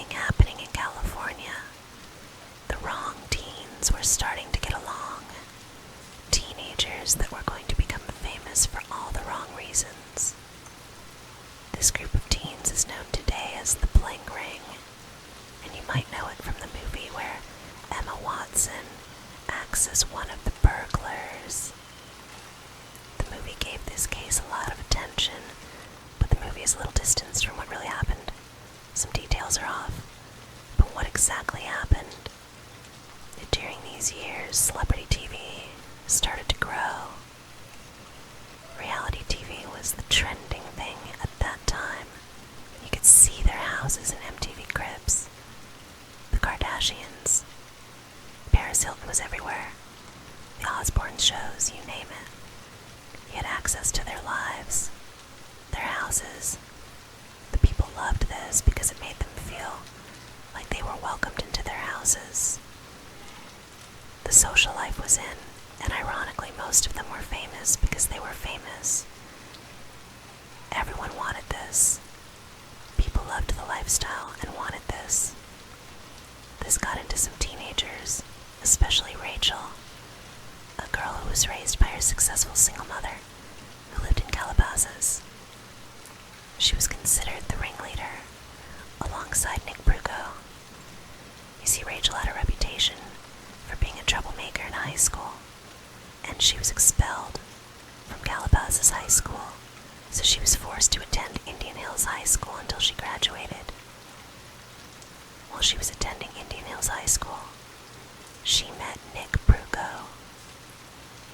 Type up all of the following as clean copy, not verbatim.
thing happening in California. The wrong teens were starting to get along. Teenagers that were going to become famous for all the wrong reasons. This group of teens is known today as the Bling Ring, and you might know it from the movie where Emma Watson acts as one of the burglars. The movie gave this case a lot of attention, but the movie is a little distanced from what really happened. Some details are off, but what exactly happened? During these years, celebrity TV started to grow. Reality TV was the trending thing at that time. You could see their houses in MTV Cribs. The Kardashians. Paris Hilton was everywhere. The Osbourne shows, you name it. You had access to their lives, their houses. The people loved this because it made them feel like they were welcomed into their houses. The social life was in, and ironically most of them were famous because they were famous. Everyone wanted this. People loved the lifestyle and wanted this. This got into some teenagers, especially Rachel, a girl who was raised by her successful single mother, who lived in Calabasas. She was considered the ringleader, alongside Nick Brugo. You see, Rachel had a reputation for being a troublemaker in high school, and she was expelled from Calabasas High School, so she was forced to attend Indian Hills High School until she graduated. While she was attending Indian Hills High School, she met Nick Brugo.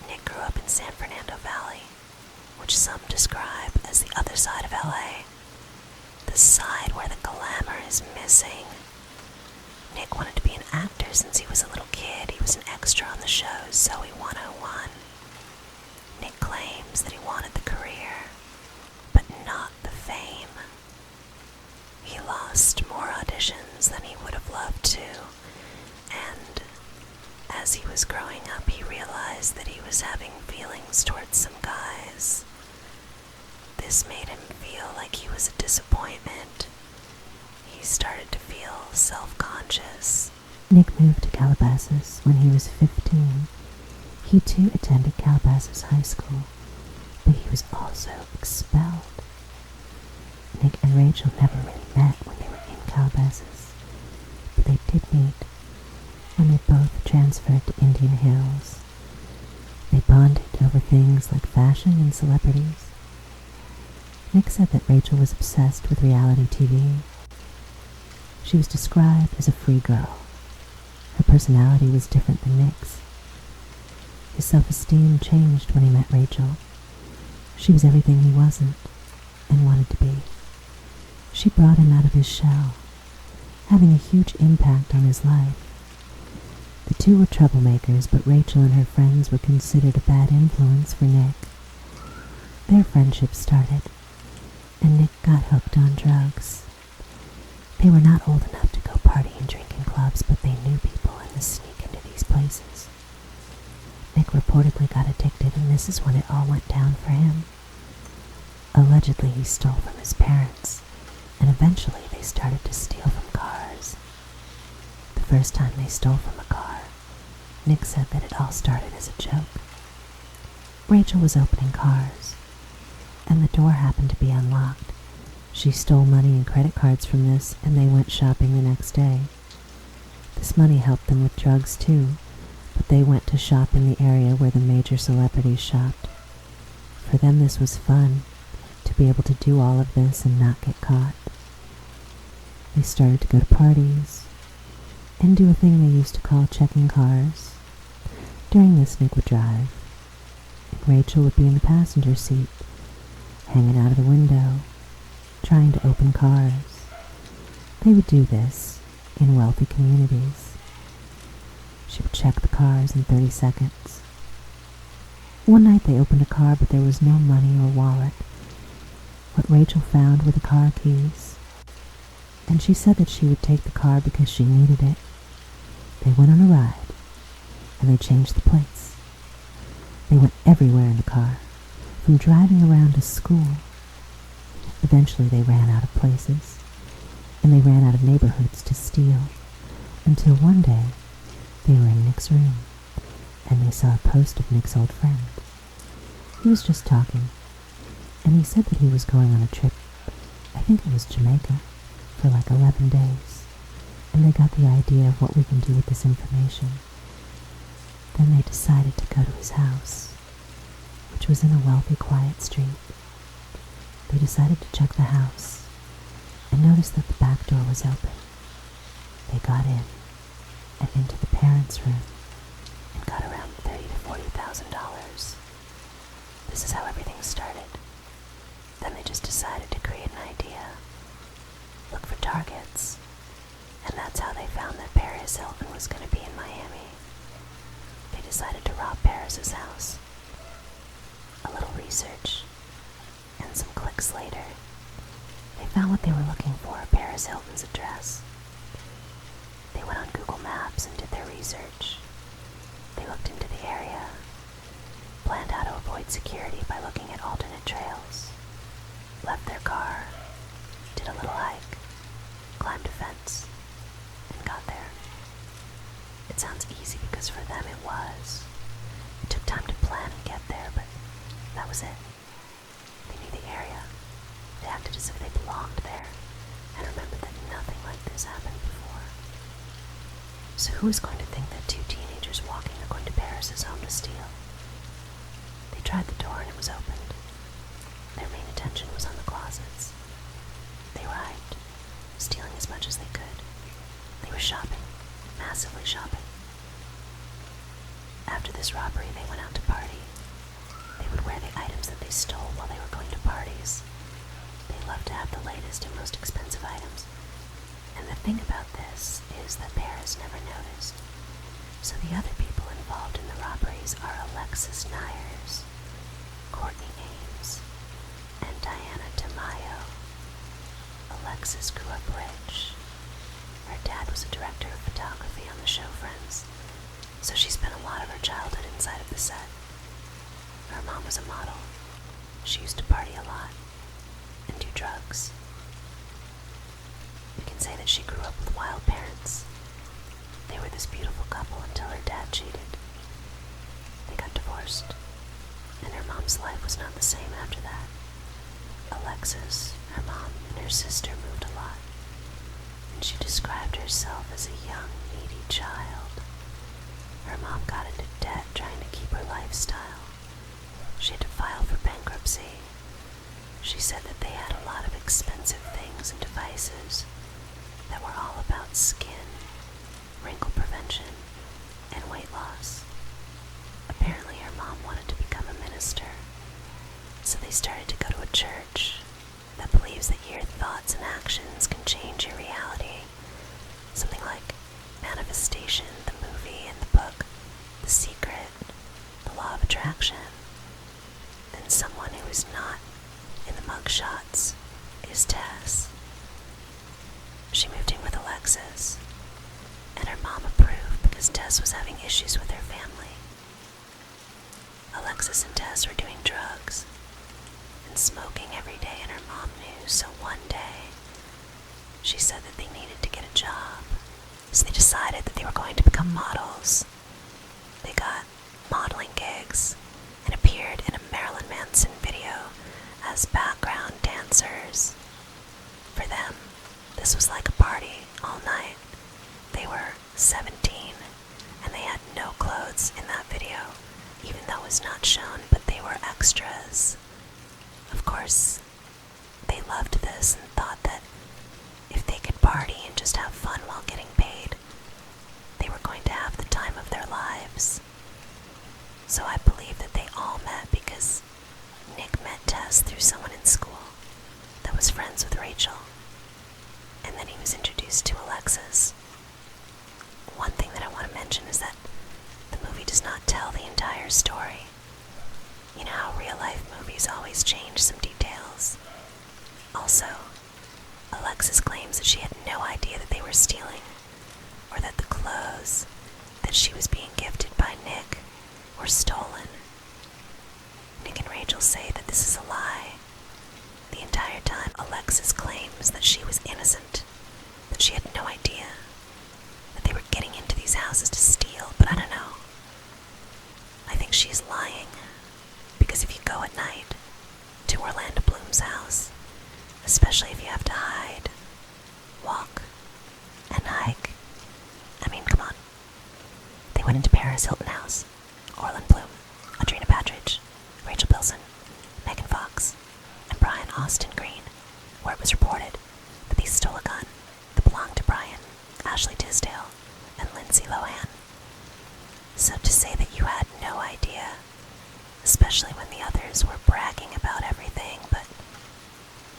Nick grew up in San Fernando Valley, which some describe as the other side of LA, the side where the glamour is missing. Nick wanted to be an actor since he was a little kid. He was an extra on the show Zoe 101. Nick claims that he wanted the career, but not the fame. He lost more auditions than he would have loved to, and as he was growing up, he realized that he was having feelings towards some guys. This made him feel like he was a disappointment. He started to feel self-conscious. Nick moved to Calabasas when he was 15. He too attended Calabasas High School, but he was also expelled. Nick and Rachel never really met when they were in Calabasas, but they did meet when they both transferred to Indian Hills. They bonded over things like fashion and celebrities. Nick said that Rachel was obsessed with reality TV. She was described as a free girl. Her personality was different than Nick's. His self-esteem changed when he met Rachel. She was everything he wasn't and wanted to be. She brought him out of his shell, having a huge impact on his life. The two were troublemakers, but Rachel and her friends were considered a bad influence for Nick. Their friendship started, and Nick got hooked on drugs. They were not old enough to go party and drink in clubs, but they knew people and would sneak into these places. Nick reportedly got addicted, and this is when it all went down for him. Allegedly, he stole from his parents, and eventually they started to steal from cars. The first time they stole from a car, Nick said that it all started as a joke. Rachel was opening cars, and the door happened to be unlocked. She stole money and credit cards from this, and they went shopping the next day. This money helped them with drugs too, but they went to shop in the area where the major celebrities shopped. For them this was fun, to be able to do all of this and not get caught. They started to go to parties, and do a thing they used to call checking cars. During this, Nick would drive, and Rachel would be in the passenger seat, hanging out of the window, trying to open cars. They would do this in wealthy communities. She would check the cars in 30 seconds. One night they opened a car, but there was no money or wallet. What Rachel found were the car keys, and she said that she would take the car because she needed it. They went on a ride, and they changed the plates. They went everywhere in the car, from driving around to school. Eventually they ran out of places, and they ran out of neighborhoods to steal, until one day they were in Nick's room, and they saw a post of Nick's old friend. He was just talking, and he said that he was going on a trip, I think it was Jamaica, for like 11 days, and they got the idea of what we can do with this information. Then they decided to go to his house, which was in a wealthy, quiet street. They decided to check the house, and noticed that the back door was open. They got in, and into the parents' room, and got around $30,000 to $40,000. This is how everything started. Then they just decided to create an idea, look for targets, and that's how they found that Paris Hilton was going to be in Miami. They decided to rob Paris's house. A little research, and some clicks later, they found what they were looking for, Paris Hilton's address. They went on Google Maps and did their research. They looked into the area, planned how to avoid security by looking at alternate trails, left their car, did a little hike, climbed a fence, and got there. It sounds easy because for them it was. It took time to plan and get there, but that was it. They knew the area. They acted as if they belonged there, and remembered that nothing like this happened before. So who is going to think that two teenagers walking are going to Paris's home to steal? They tried the door and it was opened. Their main attention was on the closets. They were hyped, stealing as much as they could. They were shopping, massively shopping. After this robbery, they went out to party. They would wear the items that they stole while they were going to parties. They loved to have the latest and most expensive items. And the thing about this is that Paris never noticed. So the other people involved in the robberies are Alexis Nyers, Courtney Ames, and Diana DeMaio. Alexis grew up rich. Her dad was a director of photography on the show Friends, so she spent a lot of her childhood inside of the set. Her mom was a model. She used to party a lot and do drugs. We can say that she grew up with wild parents. They were this beautiful couple until her dad cheated. They got divorced, and her mom's life was not the same after that. Alexis, her mom, and her sister moved a lot, and she described herself as a young, needy child. Her mom got into debt trying to keep her lifestyle. She had to file for bankruptcy. She said that they had a lot of expensive things and devices that were all about skin, wrinkle prevention, and weight loss. Apparently her mom wanted to become a minister, so they started to go to a church that believes that your thoughts and actions can change your reality. Something like Manifestation, the movie and the book, The Secret, The Law of Attraction. And someone who is not in the mugshots is Tess. She moved in with Alexis, and her mom approved because Tess was having issues with her family. Alexis and Tess were doing drugs and smoking every day, and her mom knew, so one day she said that they needed to get a job. So they decided that they were going to become models. They got modeling gigs and appeared in a Marilyn Manson video as background dancers. For them, this was like a party all night. They were 17 and they had no clothes in that video, even though it was not shown, but they were extras. Of course, they loved this and thought that if they could party and just have fun while getting paid, they were going to have the time of their lives. So I believe that they all met because Nick met Tess through someone in school that was friends with Rachel, and then he was introduced to Alexis. One thing that I want to mention is that the movie does not tell the entire story. You know how real-life movies always change some details. Also, Alexis claims that she had no idea that they were stealing, or that the clothes that she was being gifted by Nick were stolen. Nick and Rachel say that this is a lie. The entire time, Alexis claims that she was innocent that she had no idea that they were getting into these houses to steal, but I don't know. I think she's lying, because if you go at night to Orlando Bloom's house, especially if you have to hide, walk, and hike, I mean, come on. They went into Paris Hilton house, Orlando Bloom, Audrina Patridge, Rachel Bilson, Megan Fox, and Brian Austin Green, where it was reported that they stole a gun that belonged to Brian, Ashley Tisdale, and Lindsay Lohan. So to say that you had no idea, especially when the others were bragging about everything, but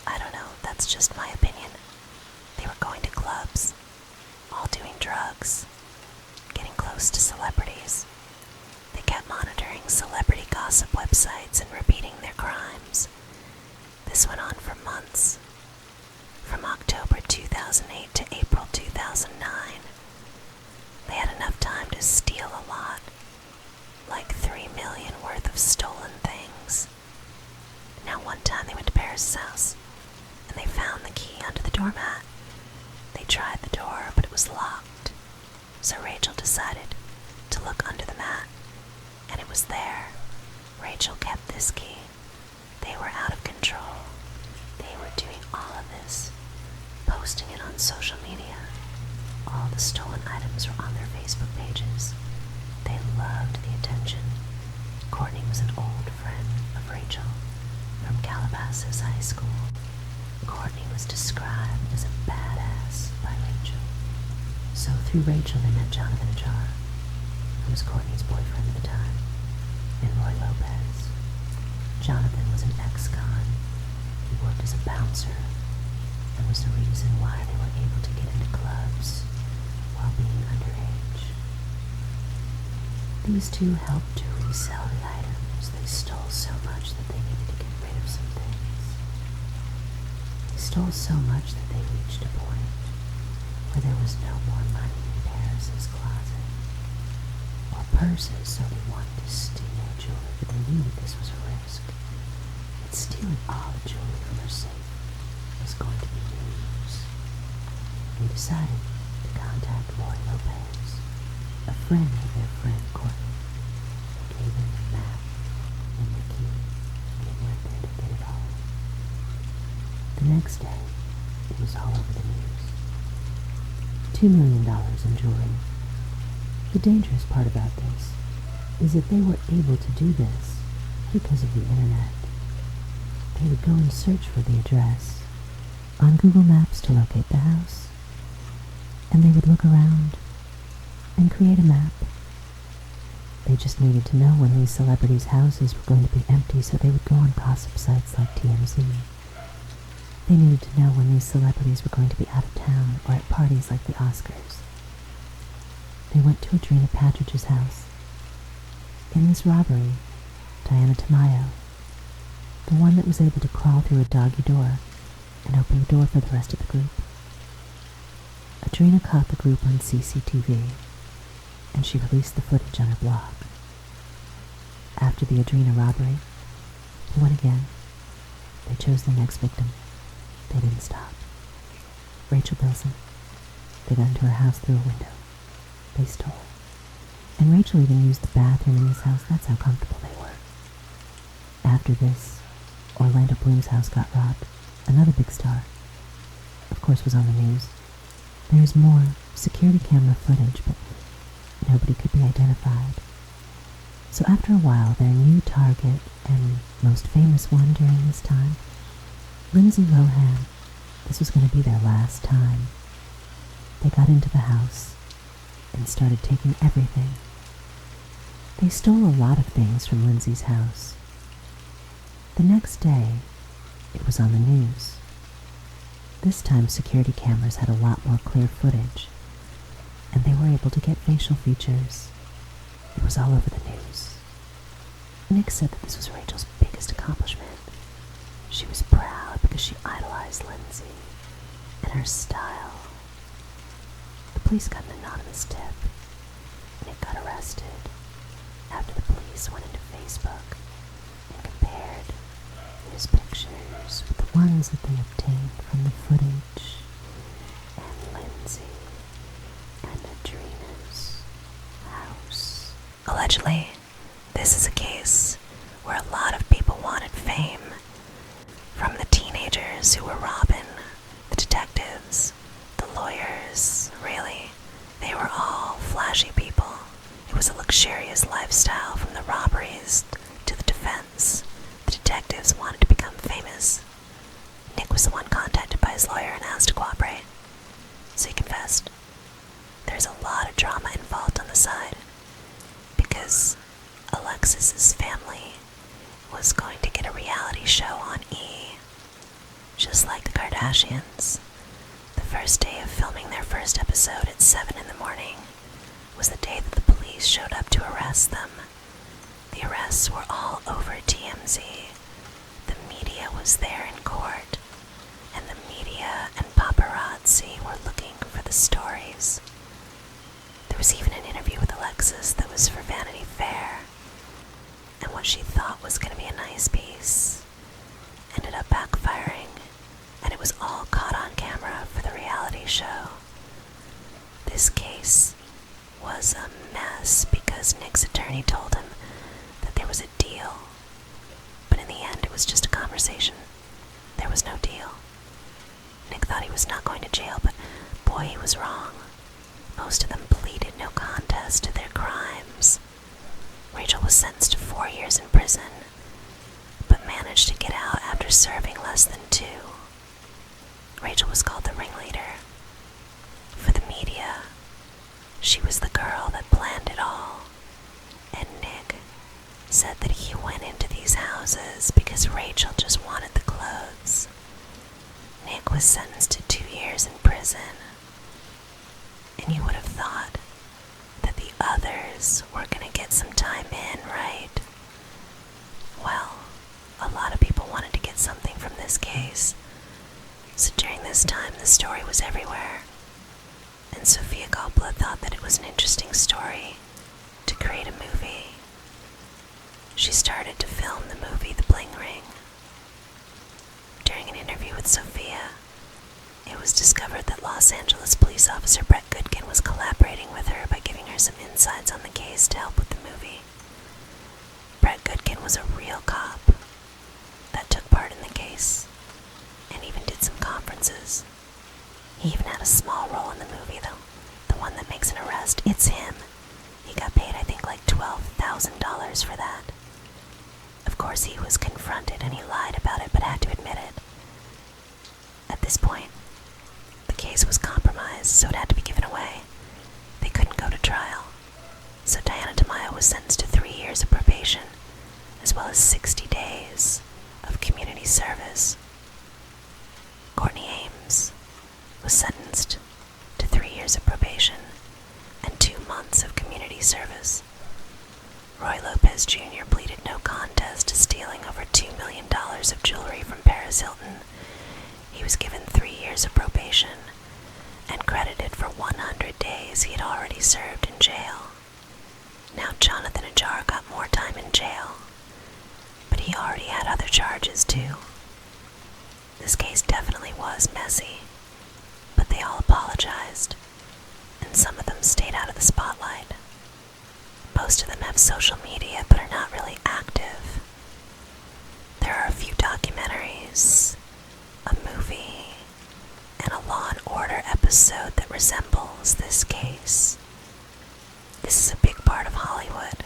I don't know, that's just my opinion. They were going to clubs, all doing drugs, getting close to celebrities. They kept monitoring celebrity gossip websites and repeating their crimes. This went on for months. From October 2008 to April 2009, they had enough time to steal a lot, like $3 million worth of stolen things. Now one time they went to Paris' house, and they found the key under the doormat. They tried the door, but it was locked, so Rachel decided to look under the mat, and it was there. Rachel kept this key. They were out of control. They were doing all of this, posting it on social media. All the stolen items were on their Facebook pages. They loved the attention. Courtney was an old friend of Rachel from Calabasas High School. Courtney was described as a badass by Rachel. So through Rachel they met Jonathan Ajar, who was Courtney's boyfriend at the time, and Roy Lopez. Jonathan was an ex-con. He worked as a bouncer and was the reason why they were able to get into clubs while being underage. These two helped to resell the items. They stole so much that they needed to get rid of some things. They stole so much that they reached a point where there was no more money in Paris's closet or purses, so they wanted to steal jewelry, but they knew that this was a risk. That stealing all the jewelry from her safe was going to be news. They decided to contact Roy Lopez, a friend of their friend Courtney, who gave him the map and the key, and they went there to get it all. The next day, it was all over the news. $2 million in jewelry. The dangerous part about this is that they were able to do this because of the internet. They would go and search for the address on Google Maps to locate the house, and they would look around and create a map. They just needed to know when these celebrities' houses were going to be empty, so they would go on gossip sites like TMZ. They needed to know when these celebrities were going to be out of town or at parties like the Oscars. They went to Audrina Patridge's house. In this robbery, Diana Tamayo, the one that was able to crawl through a doggy door and open the door for the rest of the group. Audrina caught the group on CCTV, and she released the footage on her blog. After the Audrina robbery, they went again. They chose the next victim. They didn't stop. Rachel Bilson. They got into her house through a window. They stole. And Rachel even used the bathroom in this house. That's how comfortable they were. After this, Orlando Bloom's house got robbed. Another big star, of course, was on the news. There's more security camera footage, but nobody could be identified. So after a while, their new target and most famous one during this time, Lindsay Lohan, this was going to be their last time. They got into the house and started taking everything. They stole a lot of things from Lindsay's house. The next day, it was on the news. This time, security cameras had a lot more clear footage, and they were able to get facial features. It was all over the news. Nick said that this was Rachel's biggest accomplishment. She was proud because she idolized Lindsay and her style. The police got an anonymous tip. Nick got arrested after the police went into Facebook and compared his pictures with the ones that they obtained from the footage. And Allegedly, this is a case where a lot of people wanted fame. From the teenagers who were robbing, the detectives, the lawyers, really, they were all flashy people. It was a luxurious lifestyle from the robberies to the defense. The detectives wanted to become famous. Nick was the one contacted by his lawyer and asked to cooperate, so he confessed. There's a lot of drama involved on the side, because Alexis's family was going to get a reality show on E, just like the Kardashians. The first day of filming their first episode at 7 in the morning was the day that the police showed up to arrest them. The arrests were all over TMZ. The media was there in court, and the media and paparazzi were looking for the stories. There was even an interview with Alexis that was for Vanity Fair, and what she thought was going to be a nice piece ended up backfiring, and it was all caught on camera for the reality show. This case was a mess because Nick's attorney told him that there was a deal, but in the end it was just a conversation. There was no deal. Nick thought he was not going to jail, but boy, he was wrong. Most of them pleaded no contest to their crimes. Rachel was sentenced to 4 years in prison, but managed to get out after serving less than 2. Rachel was called the ringleader. For the media, she was the girl that planned it all. And Nick said that he went into these houses because Rachel just wanted the clothes. Nick was sentenced to 2 years in prison. And you would have thought that the others were going to get some time in, right? Well, a lot of people wanted to get something from this case. So during this time, the story was everywhere. And Sofia Coppola thought that it was an interesting story to create a movie. She started to film the movie The Bling Ring. During an interview with Sofia, it was discovered that Los Angeles police officer Brett Goodkin was collaborating with her by giving her some insights on the case to help with the movie. Brett Goodkin was a real cop that took part in the case and even did some conferences. He even had a small role in the movie, though, the one that makes an arrest. It's him. He got paid, I think, like $12,000 for that. Of course, he was confronted and he lied about it, but had to admit it. At this point, the case was compromised, so it had to be given away. They couldn't go to trial. So Diana DeMaio was sentenced to 3 years of probation, as well as 60 days of community service. Courtney Ames was sentenced to 3 years of probation and 2 months of community service. Roy Lopez Jr. pleaded no contest to stealing over $2 million of jewelry from Paris Hilton. He was given 3 years of probation and credited for 100 days he had already served in jail. Now Jonathan Ajar got more time in jail, but he already had other charges too. This case definitely was messy, but they all apologized, and some of them stayed out of the spotlight. Most of them have social media but are not really active. There are a few documentaries, a movie, and a Law and Order episode that resembles this case. This is a big part of Hollywood.